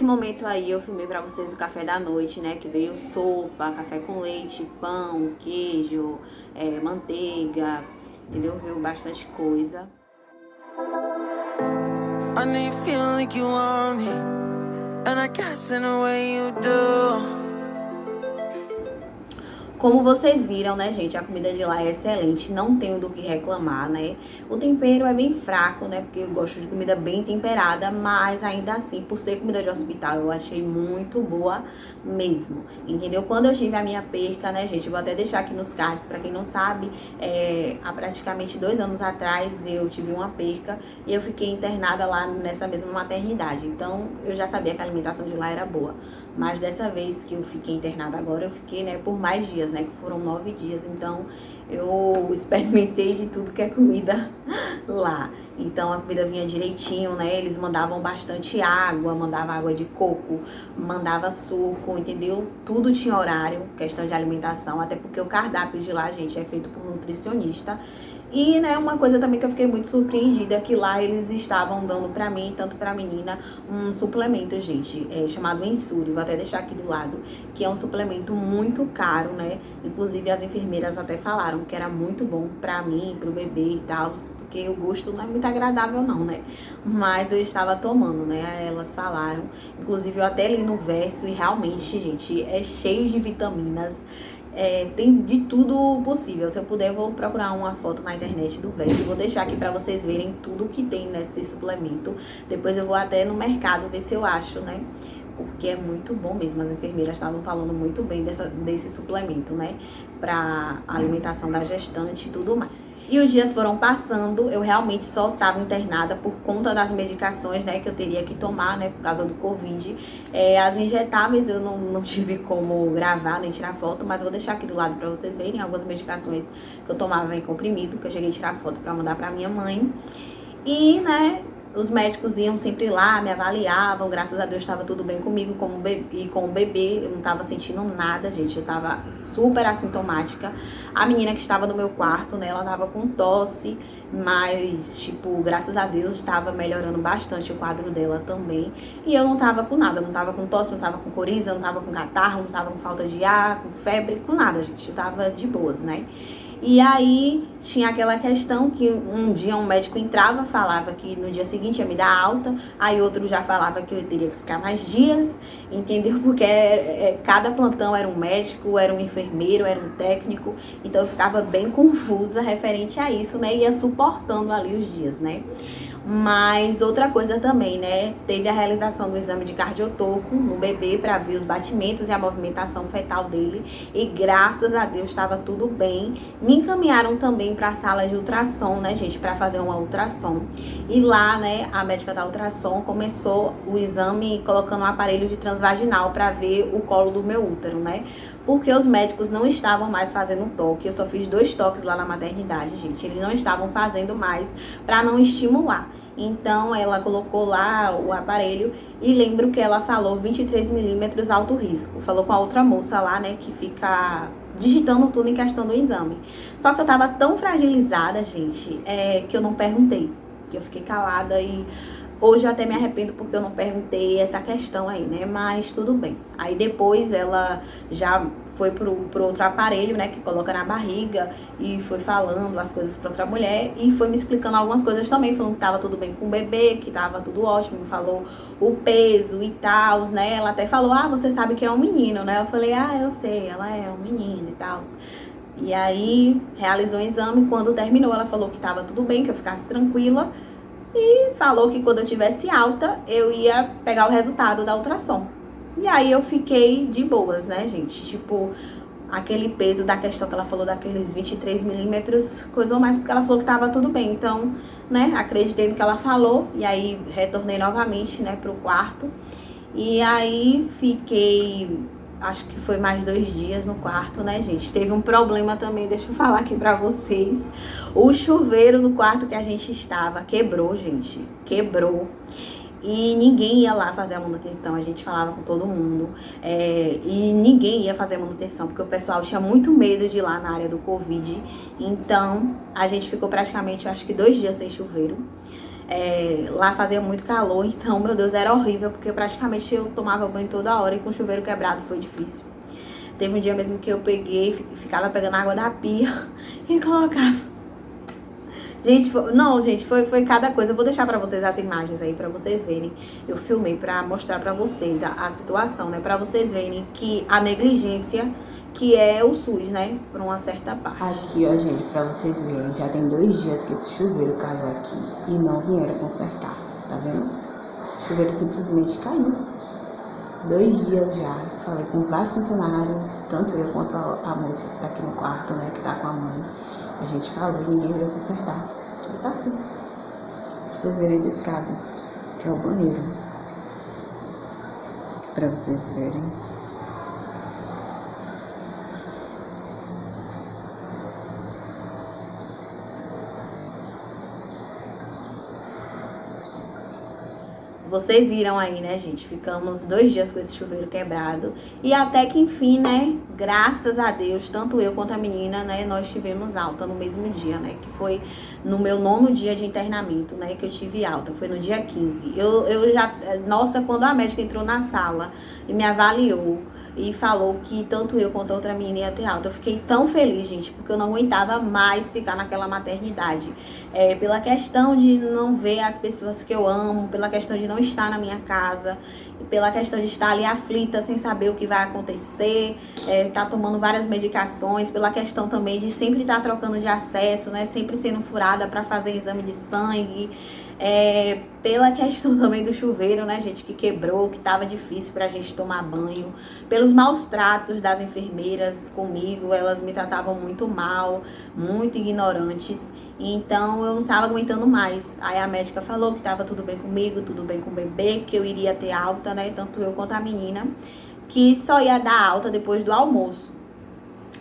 Nesse momento aí eu filmei pra vocês o café da noite, né? Que veio sopa, café com leite, pão, queijo, manteiga, entendeu? Veio bastante coisa. I know you feel like you want me, and I guess in a way you do. Como vocês viram, né, gente, a comida de lá é excelente, não tenho do que reclamar, né? O tempero é bem fraco, né, porque eu gosto de comida bem temperada, mas ainda assim, por ser comida de hospital, eu achei muito boa mesmo, entendeu? Quando eu tive a minha perca, né, gente, vou até deixar aqui nos cards, pra quem não sabe, há praticamente 2 anos atrás eu tive uma perca e eu fiquei internada lá nessa mesma maternidade, então eu já sabia que a alimentação de lá era boa, mas dessa vez que eu fiquei internada agora, eu fiquei, né, por mais dias, né, que foram 9 dias, então eu experimentei de tudo que é comida lá. Então a comida vinha direitinho, né, eles mandavam bastante água, mandava água de coco, mandava suco, entendeu? Tudo tinha horário, questão de alimentação, até porque o cardápio de lá, gente, é feito por nutricionista. E, né, uma coisa também que eu fiquei muito surpreendida é que lá eles estavam dando pra mim, tanto pra menina, um suplemento, gente, chamado Ensure, vou até deixar aqui do lado, que é um suplemento muito caro, né? Inclusive as enfermeiras até falaram que era muito bom pra mim, pro bebê e tal, porque o gosto não é muito agradável não, né? Mas eu estava tomando, né? Elas falaram, inclusive eu até li no verso e realmente, gente, é cheio de vitaminas. Tem de tudo possível. Se eu puder, eu vou procurar uma foto na internet do verso e vou deixar aqui pra vocês verem tudo que tem nesse suplemento. Depois eu vou até no mercado ver se eu acho, né? Porque é muito bom mesmo. As enfermeiras estavam falando muito bem desse suplemento, né? Pra alimentação da gestante e tudo mais. E os dias foram passando, eu realmente só estava internada por conta das medicações, né, que eu teria que tomar, né, por causa do Covid. As injetáveis eu não tive como gravar nem tirar foto, mas vou deixar aqui do lado para vocês verem algumas medicações que eu tomava em comprimido, que eu cheguei a tirar foto para mandar para minha mãe. E, né, os médicos iam sempre lá, me avaliavam, graças a Deus estava tudo bem comigo e com o bebê, eu não estava sentindo nada, gente, eu estava super assintomática. A menina que estava no meu quarto, né, ela estava com tosse, mas, tipo, graças a Deus estava melhorando bastante o quadro dela também. E eu não estava com nada, não estava com tosse, não estava com coriza, não estava com catarro, não estava com falta de ar, com febre, com nada, gente, eu estava de boas, né. E aí tinha aquela questão que um dia um médico entrava, falava que no dia seguinte ia me dar alta, aí outro já falava que eu teria que ficar mais dias, entendeu? Porque cada plantão era um médico, era um enfermeiro, era um técnico, então eu ficava bem confusa referente a isso, né? Ia suportando ali os dias, né? Mas outra coisa também, né? Teve a realização do exame de cardiotoco no bebê para ver os batimentos e a movimentação fetal dele. E graças a Deus estava tudo bem. Me encaminharam também para a sala de ultrassom, né, gente? Para fazer uma ultrassom. E lá, né, a médica da ultrassom começou o exame colocando um aparelho de transvaginal para ver o colo do meu útero, né? Porque os médicos não estavam mais fazendo toque. Eu só fiz 2 toques lá na maternidade, gente. Eles não estavam fazendo mais para não estimular. Então, ela colocou lá o aparelho e lembro que ela falou 23 milímetros alto risco. Falou com a outra moça lá, né, que fica digitando tudo em questão do exame. Só que eu tava tão fragilizada, gente, que eu não perguntei. Que eu fiquei calada e hoje eu até me arrependo porque eu não perguntei essa questão aí, né? Mas tudo bem. Aí depois ela já foi pro outro aparelho, né? Que coloca na barriga e foi falando as coisas pra outra mulher e foi me explicando algumas coisas também, falando que tava tudo bem com o bebê, que tava tudo ótimo, falou o peso e tal, né? Ela até falou, você sabe que é um menino, né? Eu falei, eu sei, ela é um menino e tal. E aí realizou o exame, quando terminou ela falou que tava tudo bem, que eu ficasse tranquila. E falou que quando eu tivesse alta, eu ia pegar o resultado da ultrassom. E aí eu fiquei de boas, né, gente? Tipo, aquele peso da questão que ela falou, daqueles 23 milímetros, coisou mais porque ela falou que tava tudo bem. Então, né, acreditei no que ela falou. E aí retornei novamente, né, pro quarto. E aí fiquei, acho que foi mais 2 dias no quarto, né, gente? Teve um problema também, deixa eu falar aqui pra vocês. O chuveiro no quarto que a gente estava quebrou, gente. Quebrou. E ninguém ia lá fazer a manutenção, a gente falava com todo mundo. E ninguém ia fazer a manutenção, porque o pessoal tinha muito medo de ir lá na área do Covid. Então, a gente ficou praticamente, acho que 2 dias sem chuveiro. Lá fazia muito calor, então, meu Deus, era horrível, porque praticamente eu tomava banho toda hora e com o chuveiro quebrado foi difícil. Teve um dia mesmo que eu peguei, ficava pegando água da pia e colocava. Gente, foi cada coisa. Eu vou deixar pra vocês as imagens aí, pra vocês verem. Eu filmei pra mostrar pra vocês a situação, né? Pra vocês verem que a negligência que é o SUS, né? Por uma certa parte. Aqui, ó, gente, pra vocês verem, já tem 2 dias que esse chuveiro caiu aqui e não vieram consertar, tá vendo? O chuveiro simplesmente caiu. 2 dias já, falei com vários funcionários, tanto eu quanto a moça que tá aqui no quarto, né, que tá com a mãe. A gente falou e ninguém veio consertar. E tá assim. Pra vocês verem desse caso, que é o banheiro. Pra vocês verem. Vocês viram aí, né, gente? Ficamos 2 dias com esse chuveiro quebrado. E até que enfim, né, graças a Deus, tanto eu quanto a menina, né, nós tivemos alta no mesmo dia, né? Que foi no meu 9º dia de internamento, né, que eu tive alta. Foi no dia 15. Nossa, quando a médica entrou na sala e me avaliou e falou que tanto eu quanto a outra menina ia ter alta, eu fiquei tão feliz, gente, porque eu não aguentava mais ficar naquela maternidade. Pela questão de não ver as pessoas que eu amo, pela questão de não estar na minha casa, pela questão de estar ali aflita, sem saber o que vai acontecer, tá tomando várias medicações, pela questão também de sempre estar trocando de acesso, né, sempre sendo furada para fazer exame de sangue, pela questão também do chuveiro, né, gente, que quebrou, que tava difícil pra gente tomar banho, pelos maus tratos das enfermeiras comigo, elas me tratavam muito mal, muito ignorantes, então eu não tava aguentando mais. Aí a médica falou que tava tudo bem comigo, tudo bem com o bebê, que eu iria ter alta, né, tanto eu quanto a menina, que só ia dar alta depois do almoço.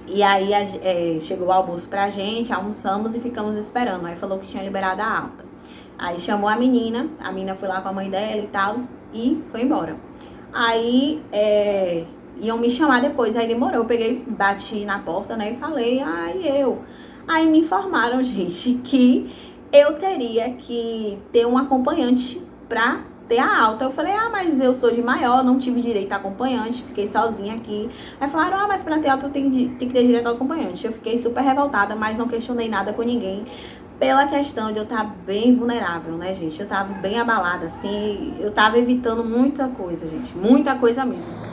E aí chegou o almoço pra gente, almoçamos e ficamos esperando. Aí falou que tinha liberado a alta. Aí chamou a menina foi lá com a mãe dela e tal, e foi embora. Aí iam me chamar depois, aí demorou. Eu peguei, bati na porta, né, e falei, Aí me informaram, gente, que eu teria que ter um acompanhante pra ter a alta. Eu falei, mas eu sou de maior, não tive direito a acompanhante, fiquei sozinha aqui. Aí falaram, mas pra ter alta tem que ter direito a acompanhante. Eu fiquei super revoltada, mas não questionei nada com ninguém. Pela questão de eu estar bem vulnerável, né, gente? Eu tava bem abalada, assim, eu tava evitando muita coisa, gente, muita coisa mesmo.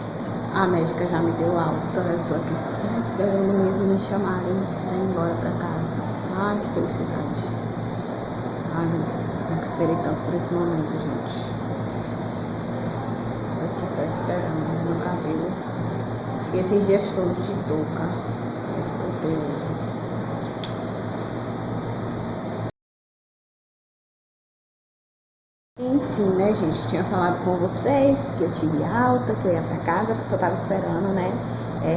A médica já me deu alta, eu tô aqui só esperando mesmo me chamarem pra ir embora pra casa. Ai, que felicidade. Ai, meu Deus, nunca esperei tanto por esse momento, gente. Tô aqui só esperando meu cabelo. Fiquei esses dias todos de touca. Eu soltei. Enfim, né, gente, tinha falado com vocês que eu tive alta, que eu ia pra casa, que eu só tava esperando, né,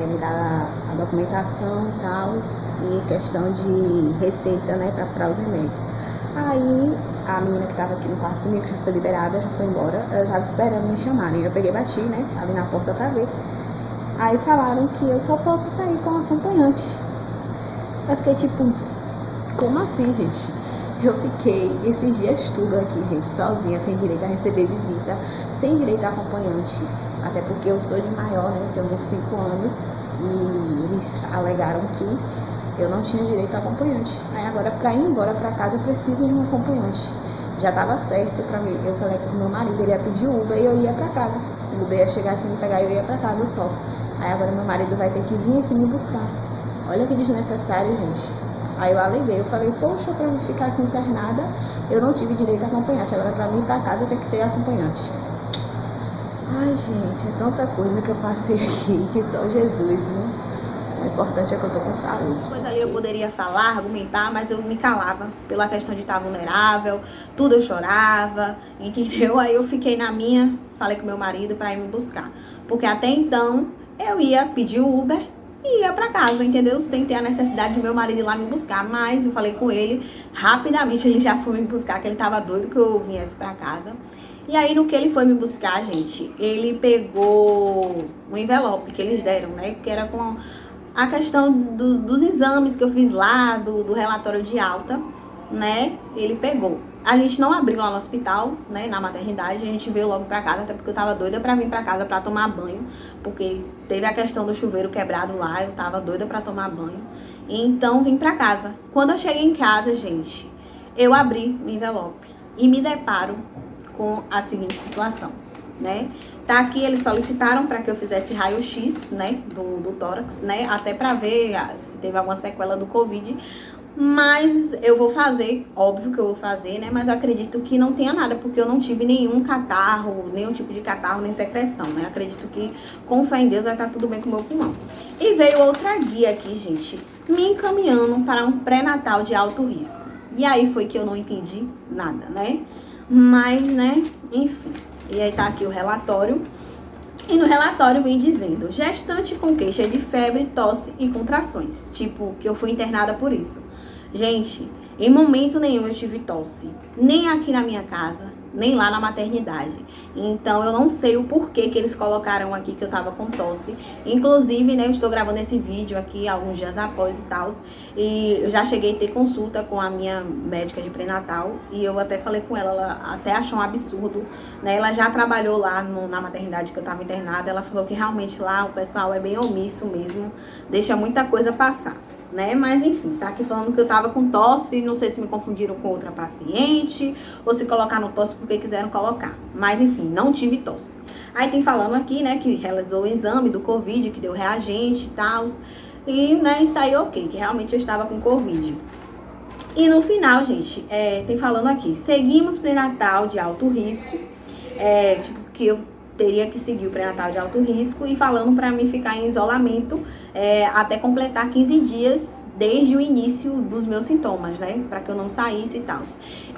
me dar a documentação e tal, e questão de receita, né, pra os remédios. Aí, a menina que tava aqui no quarto comigo, que já foi liberada, já foi embora, eu tava esperando me chamarem. Eu peguei e bati, né, ali na porta pra ver. Aí falaram que eu só posso sair com acompanhante. Eu fiquei tipo, como assim, gente? Eu fiquei esses dias tudo aqui, gente, sozinha, sem direito a receber visita, sem direito a acompanhante, até porque eu sou de maior, né, tenho 25 anos, e eles alegaram que eu não tinha direito a acompanhante. Aí agora, pra ir embora pra casa, eu preciso de um acompanhante. Já tava certo pra mim, eu falei com o meu marido, ele ia pedir Uber e eu ia pra casa. O Uber ia chegar aqui me pegar e eu ia pra casa só. Aí agora meu marido vai ter que vir aqui me buscar. Olha que desnecessário, gente. Aí eu aleguei, eu falei, poxa, pra eu ficar aqui internada, eu não tive direito a acompanhante. Agora pra mim ir pra casa eu tenho que ter acompanhante. Ai, gente, é tanta coisa que eu passei aqui, que só Jesus, viu? O importante é que eu tô com saúde. Depois ali eu poderia falar, argumentar, mas eu me calava pela questão de estar vulnerável, tudo eu chorava, entendeu? Aí eu fiquei na minha, falei com meu marido pra ir me buscar. Porque até então eu ia pedir o Uber e ia pra casa, entendeu? Sem ter a necessidade de meu marido ir lá me buscar. Mas eu falei com ele, rapidamente ele já foi me buscar, que ele tava doido que eu viesse pra casa. E aí, no que ele foi me buscar, gente, ele pegou um envelope que eles deram, né? Que era com a questão dos exames que eu fiz lá, do relatório de alta, né? Ele pegou. A gente não abriu lá no hospital, né, na maternidade, a gente veio logo pra casa, até porque eu tava doida pra vir pra casa pra tomar banho, porque teve a questão do chuveiro quebrado lá, eu tava doida pra tomar banho. Então, vim pra casa. Quando eu cheguei em casa, gente, eu abri o envelope e me deparo com a seguinte situação, né? Tá aqui, eles solicitaram para que eu fizesse raio-x, né, do tórax, né, até pra ver se teve alguma sequela do Covid. Mas eu vou fazer, óbvio que eu vou fazer, né? Mas eu acredito que não tenha nada, porque eu não tive nenhum catarro, nenhum tipo de catarro, nem secreção, né? Acredito que, com fé em Deus, vai estar tudo bem com o meu pulmão. E veio outra guia aqui, gente, me encaminhando para um pré-natal de alto risco. E aí foi que eu não entendi nada, né? Mas, né, enfim. E aí tá aqui o relatório. E no relatório vem dizendo, gestante com queixa de febre, tosse e contrações. Tipo, que eu fui internada por isso. Gente, em momento nenhum eu tive tosse. Nem aqui na minha casa, nem lá na maternidade. Então, eu não sei o porquê que eles colocaram aqui que eu tava com tosse. Inclusive, né, eu estou gravando esse vídeo aqui alguns dias após e tal. E eu já cheguei a ter consulta com a minha médica de pré-natal. E eu até falei com ela, ela até achou um absurdo, né? Ela já trabalhou lá na maternidade que eu tava internada. Ela falou que realmente lá o pessoal é bem omisso mesmo. Deixa muita coisa passar, né? Mas enfim, tá aqui falando que eu tava com tosse, não sei se me confundiram com outra paciente, ou se colocaram tosse porque quiseram colocar. Mas enfim, não tive tosse. Aí tem falando aqui, né, que realizou o exame do Covid, que deu reagente e tal, e, né, isso aí ok, que realmente eu estava com Covid. E no final, gente, tem falando aqui, seguimos pré-natal de alto risco, tipo, que eu teria que seguir o pré-natal de alto risco e falando para mim ficar em isolamento até completar 15 dias desde o início dos meus sintomas, né? Para que eu não saísse e tal.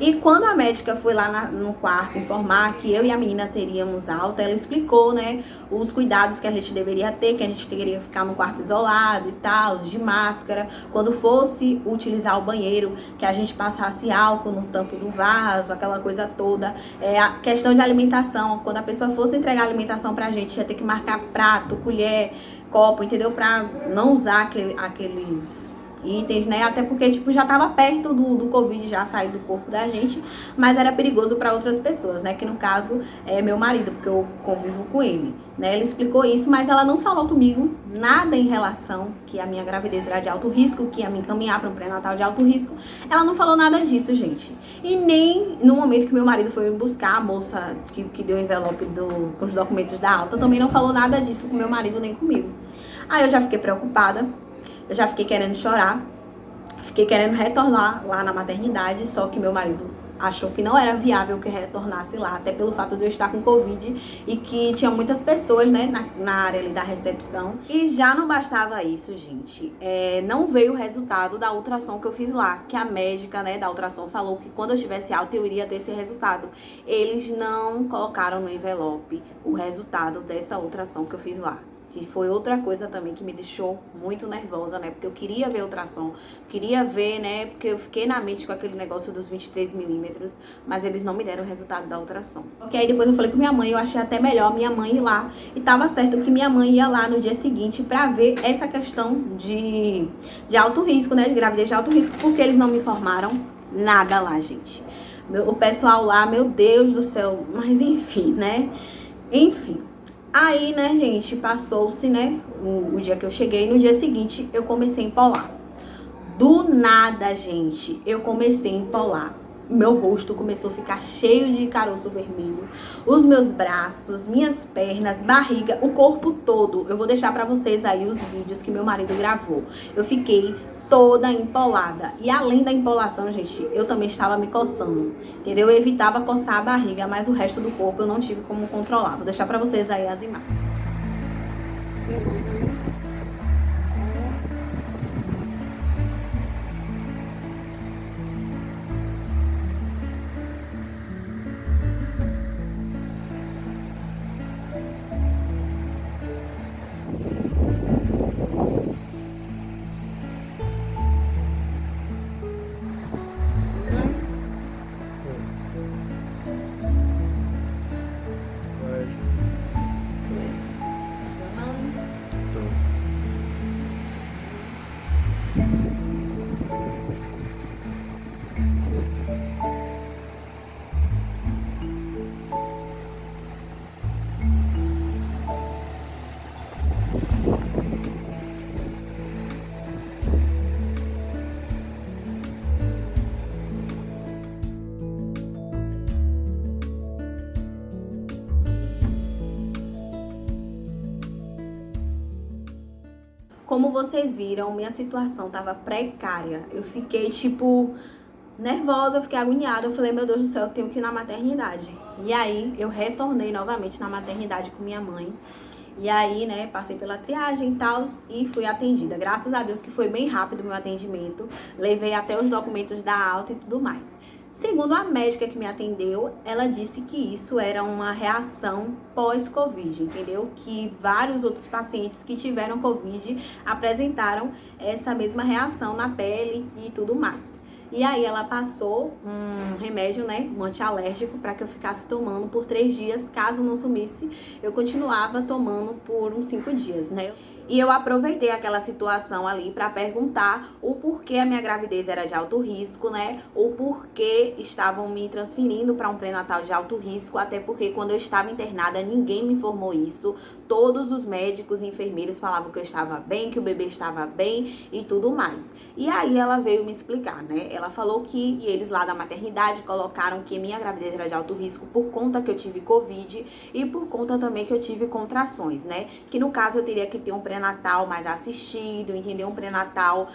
E quando a médica foi lá no quarto informar que eu e a menina teríamos alta, ela explicou, né, os cuidados que a gente deveria ter, que a gente teria que ficar no quarto isolado e tal, de máscara, quando fosse utilizar o banheiro, que a gente passasse álcool no tampo do vaso, aquela coisa toda. A questão de alimentação, quando a pessoa fosse entregar alimentação pra gente, ia ter que marcar prato, colher, copo, entendeu? Pra não usar aqueles itens, né? Até porque, tipo, já tava perto do Covid já sair do corpo da gente, mas era perigoso para outras pessoas, né? Que no caso é meu marido, porque eu convivo com ele, né? Ela explicou isso, mas ela não falou comigo nada em relação que a minha gravidez era de alto risco, que ia me encaminhar para um pré-natal de alto risco. Ela não falou nada disso, gente. E nem no momento que meu marido foi me buscar, a moça que deu o envelope com os documentos da alta, também não falou nada disso com meu marido nem comigo. Aí eu já fiquei preocupada. Eu já fiquei querendo chorar, fiquei querendo retornar lá na maternidade, só que meu marido achou que não era viável que eu retornasse lá, até pelo fato de eu estar com Covid e que tinha muitas pessoas, né, na área ali da recepção. E já não bastava isso, gente, não veio o resultado da ultrassom que eu fiz lá, que a médica, né, da ultrassom falou que quando eu estivesse alta eu iria ter esse resultado. Eles não colocaram no envelope o resultado dessa ultrassom que eu fiz lá. Que foi outra coisa também que me deixou muito nervosa, né? Porque eu queria ver ultrassom, queria ver, né? Porque eu fiquei na mente com aquele negócio dos 23 milímetros, mas eles não me deram o resultado da ultrassom. Ok, aí depois eu falei com minha mãe, eu achei até melhor minha mãe ir lá. E tava certo que minha mãe ia lá no dia seguinte pra ver essa questão de alto risco, né? De gravidez de alto risco, porque eles não me informaram nada lá, gente. O pessoal lá, meu Deus do céu, mas enfim, né? Enfim. Aí, né, gente, passou-se, né, o dia que eu cheguei, no dia seguinte eu comecei a empolar. Do nada, gente, eu comecei a empolar. Meu rosto começou a ficar cheio de caroço vermelho, os meus braços, minhas pernas, barriga, o corpo todo. Eu vou deixar pra vocês aí os vídeos que meu marido gravou. Eu fiquei toda empolada. E além da empolação, gente, eu também estava me coçando, entendeu? Eu evitava coçar a barriga, mas o resto do corpo eu não tive como controlar. Vou deixar pra vocês aí as imagens. Como vocês viram, minha situação tava precária. Eu fiquei, tipo, nervosa, eu fiquei agoniada. Eu falei, meu Deus do céu, eu tenho que ir na maternidade. E aí, eu retornei novamente na maternidade com minha mãe. E aí, né, passei pela triagem e tal e fui atendida. Graças a Deus que foi bem rápido o meu atendimento. Levei até os documentos da alta e tudo mais. Segundo a médica que me atendeu, ela disse que isso era uma reação pós-Covid, entendeu? Que vários outros pacientes que tiveram Covid apresentaram essa mesma reação na pele e tudo mais. E aí ela passou um remédio, né, um antialérgico, para que eu ficasse tomando por 3 dias. Caso não sumisse, eu continuava tomando por uns 5 dias, né? E eu aproveitei aquela situação ali para perguntar o porquê a minha gravidez era de alto risco, né? O porquê estavam me transferindo para um pré-natal de alto risco, até porque quando eu estava internada ninguém me informou isso. Todos os médicos e enfermeiros falavam que eu estava bem, que o bebê estava bem e tudo mais. E aí ela veio me explicar, né? Ela falou que eles lá da maternidade colocaram que minha gravidez era de alto risco por conta que eu tive Covid e por conta também que eu tive contrações, né? Que no caso eu teria que ter um pré-natal mais assistido, entendeu? Um pré-natal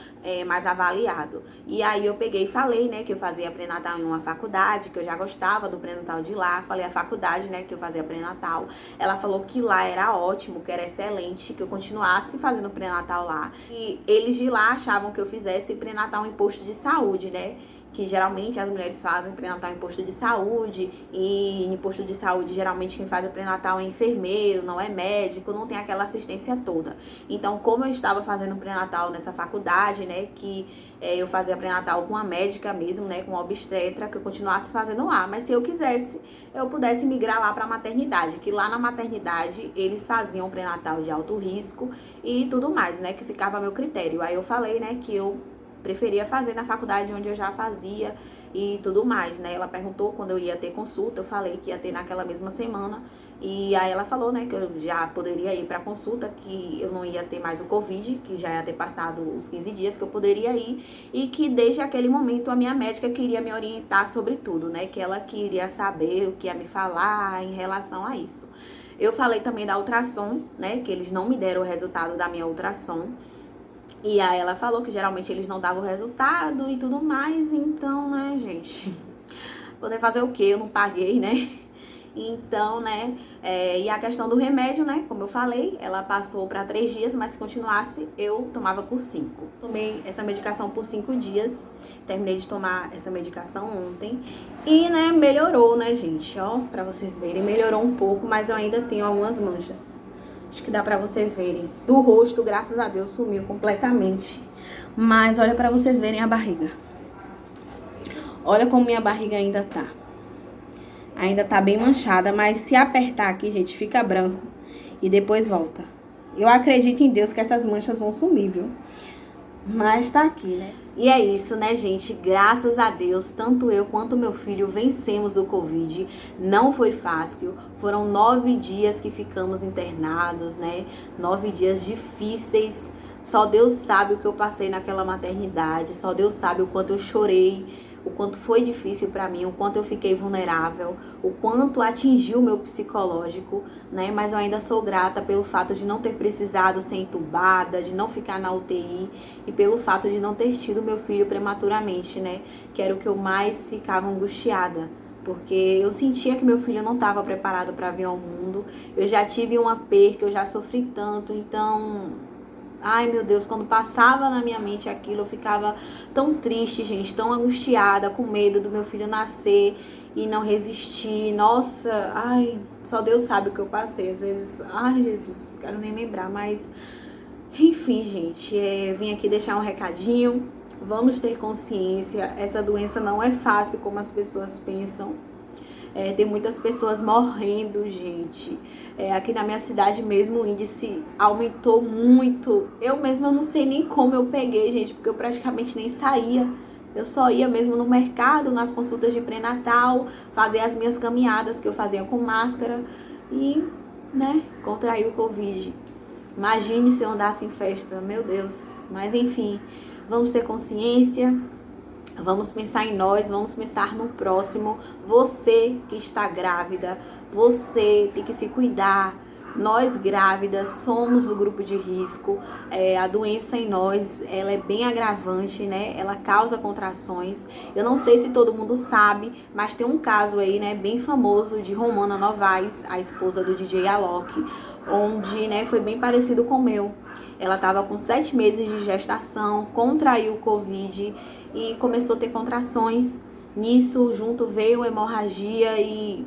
mais avaliado. E aí eu peguei e falei, né, que eu fazia pré-natal em uma faculdade, que eu já gostava do pré-natal de lá. Falei a faculdade, né, que eu fazia pré-natal. Ela falou que lá era ótimo, que era excelente, que eu continuasse fazendo pré-natal lá. E eles de lá achavam que eu fizesse pré-natal em posto de saúde, né? Que geralmente as mulheres fazem pré-natal em posto de saúde, e em posto de saúde geralmente quem faz o pré-natal é enfermeiro, não é médico, não tem aquela assistência toda. Então, como eu estava fazendo pré-natal nessa faculdade, né, que eu fazia pré-natal com a médica mesmo, né, com a obstetra, que eu continuasse fazendo lá, mas se eu quisesse, eu pudesse migrar lá para a maternidade, que lá na maternidade eles faziam pré-natal de alto risco e tudo mais, né, que ficava a meu critério. Aí eu falei, né, que eu preferia fazer na faculdade onde eu já fazia e tudo mais, né? Ela perguntou quando eu ia ter consulta, eu falei que ia ter naquela mesma semana. E aí ela falou, né, que eu já poderia ir pra consulta, que eu não ia ter mais o Covid, que já ia ter passado os 15 dias, que eu poderia ir. E que desde aquele momento a minha médica queria me orientar sobre tudo, né? Que ela queria saber o que ia me falar em relação a isso. Eu falei também da ultrassom, né? Que eles não me deram o resultado da minha ultrassom. E aí ela falou que geralmente eles não davam resultado e tudo mais, então, né, gente, poder fazer o quê? Eu não paguei, né? Então, né, e a questão do remédio, né, como eu falei, ela passou para 3 dias, mas se continuasse, eu tomava por 5. Tomei essa medicação por 5 dias, terminei de tomar essa medicação ontem e, né, melhorou, né, gente, ó, pra vocês verem, melhorou um pouco, mas eu ainda tenho algumas manchas. Acho que dá pra vocês verem. Do rosto, graças a Deus, sumiu completamente. Mas olha pra vocês verem a barriga. Olha como minha barriga ainda tá. Ainda tá bem manchada, mas se apertar aqui, gente, fica branco. E depois volta. Eu acredito em Deus que essas manchas vão sumir, viu? Mas tá aqui, né? E é isso, né, gente? Graças a Deus, tanto eu quanto meu filho vencemos o Covid. Não foi fácil. Foram 9 dias que ficamos internados, né? 9 dias difíceis. Só Deus sabe o que eu passei naquela maternidade. Só Deus sabe o quanto eu chorei, o quanto foi difícil pra mim, o quanto eu fiquei vulnerável, o quanto atingiu o meu psicológico, né? Mas eu ainda sou grata pelo fato de não ter precisado ser entubada, de não ficar na UTI e pelo fato de não ter tido meu filho prematuramente, né? Que era o que eu mais ficava angustiada. Porque eu sentia que meu filho não estava preparado para vir ao mundo. Eu já tive uma perca, eu já sofri tanto, então... Ai, meu Deus, quando passava na minha mente aquilo, eu ficava tão triste, gente, tão angustiada, com medo do meu filho nascer e não resistir. Nossa, ai, só Deus sabe o que eu passei. Às vezes, ai, Jesus, não quero nem lembrar, mas... Enfim, gente, vim aqui deixar um recadinho. Vamos ter consciência, essa doença não é fácil como as pessoas pensam. Tem muitas pessoas morrendo, gente. Aqui na minha cidade mesmo o índice aumentou muito. Eu mesma não sei nem como eu peguei, gente, porque eu praticamente nem saía. Eu só ia mesmo no mercado, nas consultas de pré-natal, fazer as minhas caminhadas que eu fazia com máscara e, né, contraí o Covid. Imagine se eu andasse em festa, meu Deus. Mas enfim, vamos ter consciência. Vamos pensar em nós, vamos pensar no próximo. Você que está grávida, você tem que se cuidar. Nós grávidas somos do grupo de risco, a doença em nós, ela é bem agravante, né? Ela causa contrações. Eu não sei se todo mundo sabe, mas tem um caso aí, né, bem famoso de Romana Novaes, a esposa do DJ Alok, onde, né, foi bem parecido com o meu. Ela estava com 7 meses de gestação, contraiu o Covid e começou a ter contrações. Nisso, junto veio hemorragia e...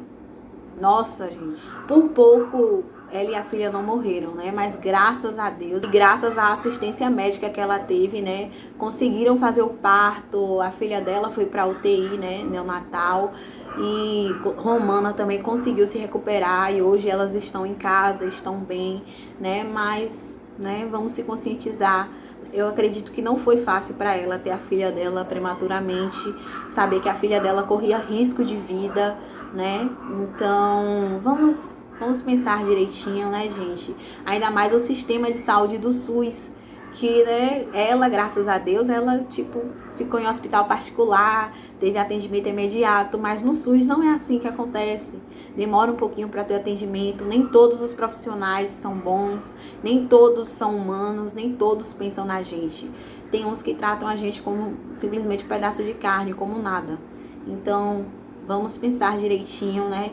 Nossa, gente, por pouco ela e a filha não morreram, né? Mas graças a Deus e graças à assistência médica que ela teve, né? Conseguiram fazer o parto, a filha dela foi pra UTI, né? Neonatal. E Romana também conseguiu se recuperar e hoje elas estão em casa, estão bem, né? Mas, né, vamos se conscientizar. Eu acredito que não foi fácil para ela ter a filha dela prematuramente, saber que a filha dela corria risco de vida, né? Então, vamos pensar direitinho, né, gente? Ainda mais o sistema de saúde do SUS, que, né, ela, graças a Deus, ela, tipo, ficou em hospital particular, teve atendimento imediato, mas no SUS não é assim que acontece. Demora um pouquinho para ter atendimento, nem todos os profissionais são bons, nem todos são humanos, nem todos pensam na gente. Tem uns que tratam a gente como simplesmente um pedaço de carne, como nada. Então, vamos pensar direitinho, né?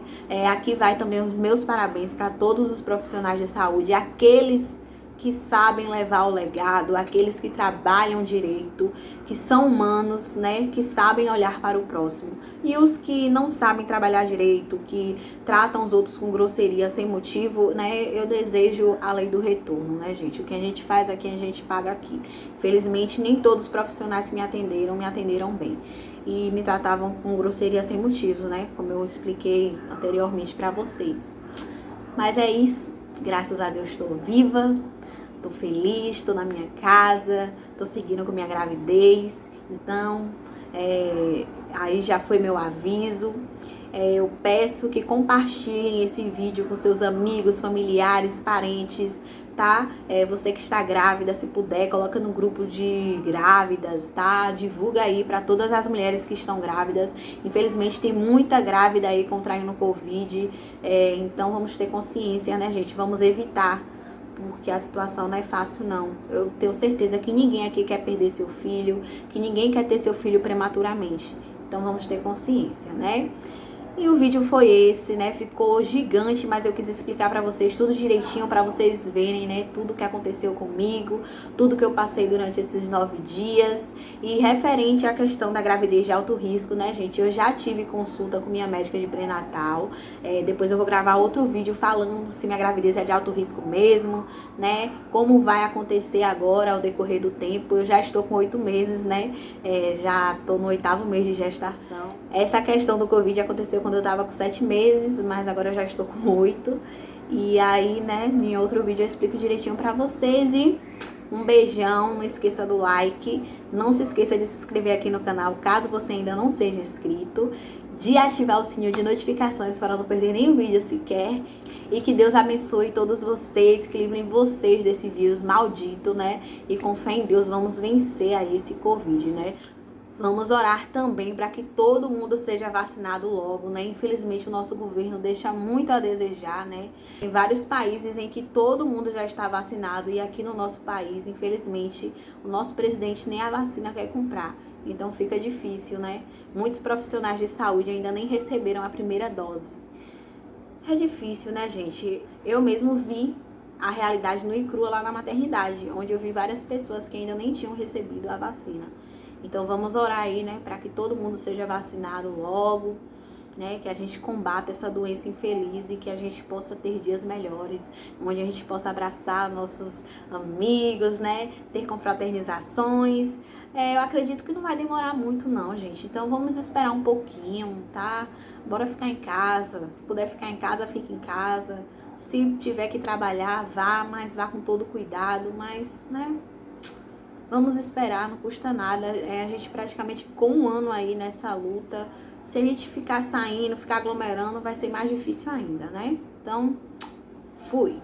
Aqui vai também os meus parabéns para todos os profissionais de saúde, aqueles que sabem levar o legado, aqueles que trabalham direito, que são humanos, né? Que sabem olhar para o próximo. E os que não sabem trabalhar direito, que tratam os outros com grosseria sem motivo, né? Eu desejo a lei do retorno, né, gente? O que a gente faz aqui, a gente paga aqui. Felizmente, nem todos os profissionais que me atenderam bem. E me tratavam com grosseria sem motivos, né? Como eu expliquei anteriormente para vocês. Mas é isso. Graças a Deus estou viva, estou feliz, estou na minha casa, estou seguindo com minha gravidez. Então, aí já foi meu aviso. Eu peço que compartilhem esse vídeo com seus amigos, familiares, parentes, tá? Você que está grávida, se puder, coloca no grupo de grávidas, tá? Divulga aí para todas as mulheres que estão grávidas. Infelizmente tem muita grávida aí contraindo Covid, então vamos ter consciência, né, gente? Vamos evitar, porque a situação não é fácil, não. Eu tenho certeza que ninguém aqui quer perder seu filho, que ninguém quer ter seu filho prematuramente. Então vamos ter consciência, né? E o vídeo foi esse, né? Ficou gigante, mas eu quis explicar pra vocês tudo direitinho, pra vocês verem, né? Tudo que aconteceu comigo, tudo que eu passei durante esses 9 dias. E referente à questão da gravidez de alto risco, né, gente? Eu já tive consulta com minha médica de pré-natal. Depois eu vou gravar outro vídeo falando se minha gravidez é de alto risco mesmo, né? Como vai acontecer agora ao decorrer do tempo. Eu já estou com 8 meses, né? Já tô no 8º mês de gestação. Essa questão do Covid aconteceu quando eu tava com 7 meses, mas agora eu já estou com 8. E aí, né, em outro vídeo eu explico direitinho pra vocês. E um beijão, não esqueça do like, não se esqueça de se inscrever aqui no canal, caso você ainda não seja inscrito, de ativar o sininho de notificações para não perder nenhum vídeo sequer. E que Deus abençoe todos vocês, que livrem vocês desse vírus maldito, né? E com fé em Deus vamos vencer aí esse Covid, né? Vamos orar também para que todo mundo seja vacinado logo, né? Infelizmente o nosso governo deixa muito a desejar, né? Tem vários países em que todo mundo já está vacinado e aqui no nosso país, infelizmente, o nosso presidente nem a vacina quer comprar. Então fica difícil, né? Muitos profissionais de saúde ainda nem receberam a primeira dose. É difícil, né, gente? Eu mesmo vi a realidade nua e crua lá na maternidade, onde eu vi várias pessoas que ainda nem tinham recebido a vacina. Então vamos orar aí, né, para que todo mundo seja vacinado logo, né, que a gente combata essa doença infeliz e que a gente possa ter dias melhores, onde a gente possa abraçar nossos amigos, né, ter confraternizações. Eu acredito que não vai demorar muito não, gente, então vamos esperar um pouquinho, tá? Bora ficar em casa, se puder ficar em casa, fique em casa. Se tiver que trabalhar, vá, mas vá com todo cuidado, mas, né... Vamos esperar, não custa nada. A gente praticamente ficou um ano aí nessa luta. Se a gente ficar saindo, ficar aglomerando, vai ser mais difícil ainda, né? Então, fui.